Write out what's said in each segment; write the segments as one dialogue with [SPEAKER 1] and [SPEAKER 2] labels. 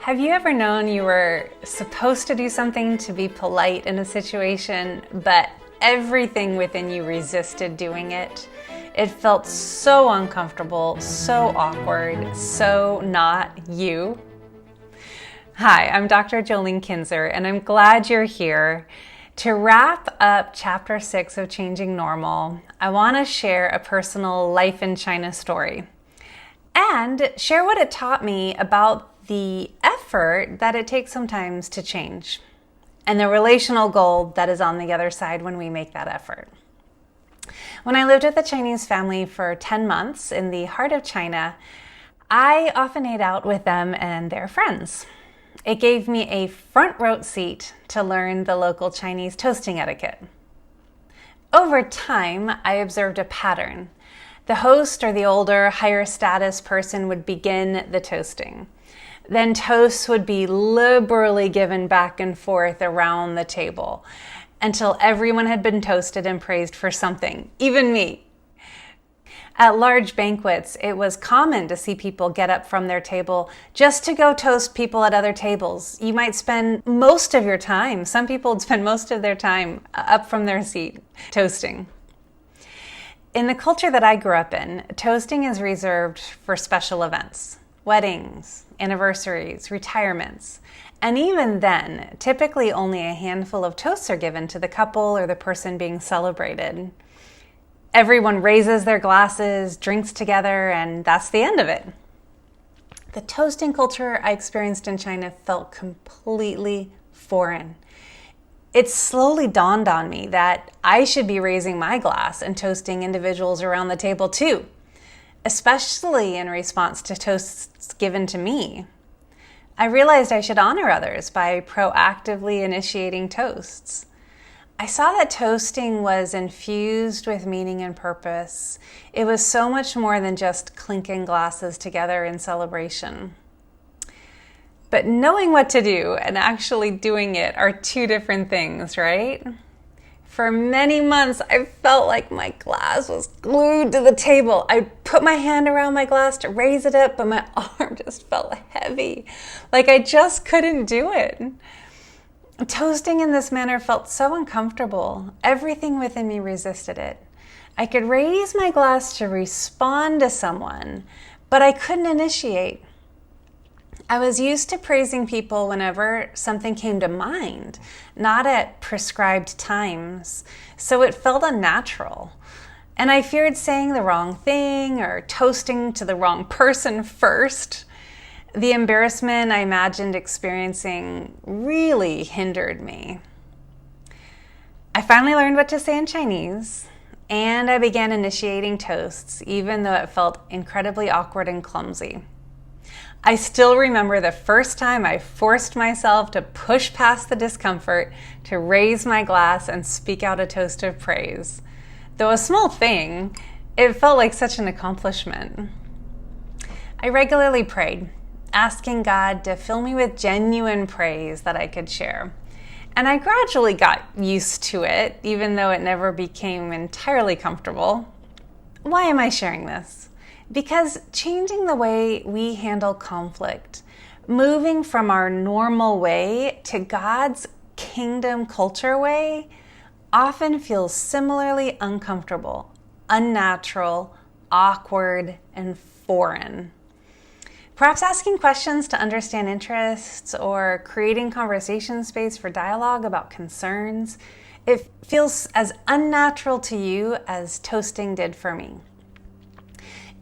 [SPEAKER 1] Have you ever known you were supposed to do something to be polite in a situation, but everything within you resisted doing it? It felt so uncomfortable, so awkward, so not you. Hi, I'm Dr. Jolene Kinzer, and I'm glad you're here. To wrap up Chapter 6 of Changing Normal, I want to share a personal life in China story and share what it taught me about the effort that it takes sometimes to change and the relational gold that is on the other side when we make that effort. When I lived with a Chinese family for 10 months in the heart of China, I often ate out with them and their friends. It gave me a front row seat to learn the local Chinese toasting etiquette. Over time, I observed a pattern. The host or the older, higher status person would begin the toasting. Then toasts would be liberally given back and forth around the table until everyone had been toasted and praised for something, even me. At large banquets, it was common to see people get up from their table just to go toast people at other tables. You might spend most of your time, some people would spend most of their time up from their seat toasting. In the culture that I grew up in, toasting is reserved for special events, weddings, anniversaries, retirements. And even then, typically only a handful of toasts are given to the couple or the person being celebrated. Everyone raises their glasses, drinks together, and that's the end of it. The toasting culture I experienced in China felt completely foreign. It slowly dawned on me that I should be raising my glass and toasting individuals around the table too, especially in response to toasts given to me. I realized I should honor others by proactively initiating toasts. I saw that toasting was infused with meaning and purpose. It was so much more than just clinking glasses together in celebration. But knowing what to do and actually doing it are two different things, right? For many months, I felt like my glass was glued to the table. I'd put my hand around my glass to raise it up, but my arm just felt heavy, like I just couldn't do it. Toasting in this manner felt so uncomfortable. Everything within me resisted it. I could raise my glass to respond to someone, but I couldn't initiate. I was used to praising people whenever something came to mind, not at prescribed times, so it felt unnatural. And I feared saying the wrong thing or toasting to the wrong person first. The embarrassment I imagined experiencing really hindered me. I finally learned what to say in Chinese, and I began initiating toasts, even though it felt incredibly awkward and clumsy. I still remember the first time I forced myself to push past the discomfort, to raise my glass and speak out a toast of praise. Though a small thing, it felt like such an accomplishment. I regularly prayed, asking God to fill me with genuine praise that I could share. And I gradually got used to it, even though it never became entirely comfortable. Why am I sharing this? Because changing the way we handle conflict, moving from our normal way to God's kingdom culture way, often feels similarly uncomfortable, unnatural, awkward, and foreign. Perhaps asking questions to understand interests or creating conversation space for dialogue about concerns, it feels as unnatural to you as toasting did for me.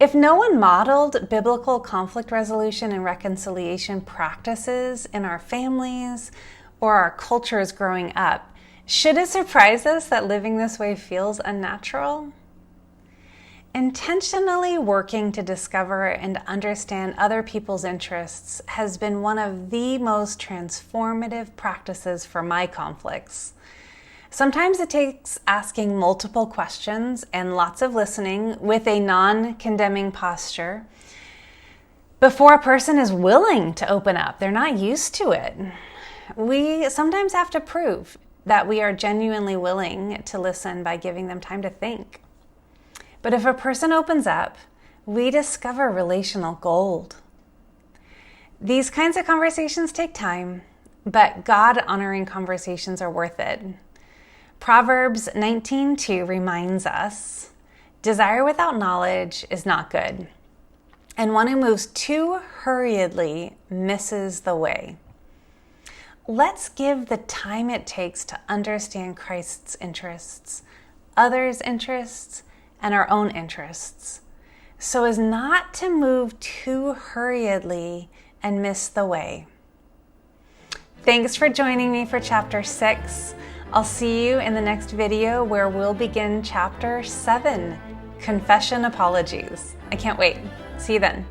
[SPEAKER 1] If no one modeled biblical conflict resolution and reconciliation practices in our families or our cultures growing up, should it surprise us that living this way feels unnatural? Intentionally working to discover and understand other people's interests has been one of the most transformative practices for my conflicts. Sometimes it takes asking multiple questions and lots of listening with a non-condemning posture before a person is willing to open up. They're not used to it. We sometimes have to prove that we are genuinely willing to listen by giving them time to think. But if a person opens up, we discover relational gold. These kinds of conversations take time, but God-honoring conversations are worth it. Proverbs 19:2 reminds us, desire without knowledge is not good, and one who moves too hurriedly misses the way. Let's give the time it takes to understand Christ's interests, others' interests, and our own interests, so as not to move too hurriedly and miss the way. Thanks for joining me for Chapter 6. I'll see you in the next video where we'll begin Chapter 7, Confession Apologies. I can't wait. See you then.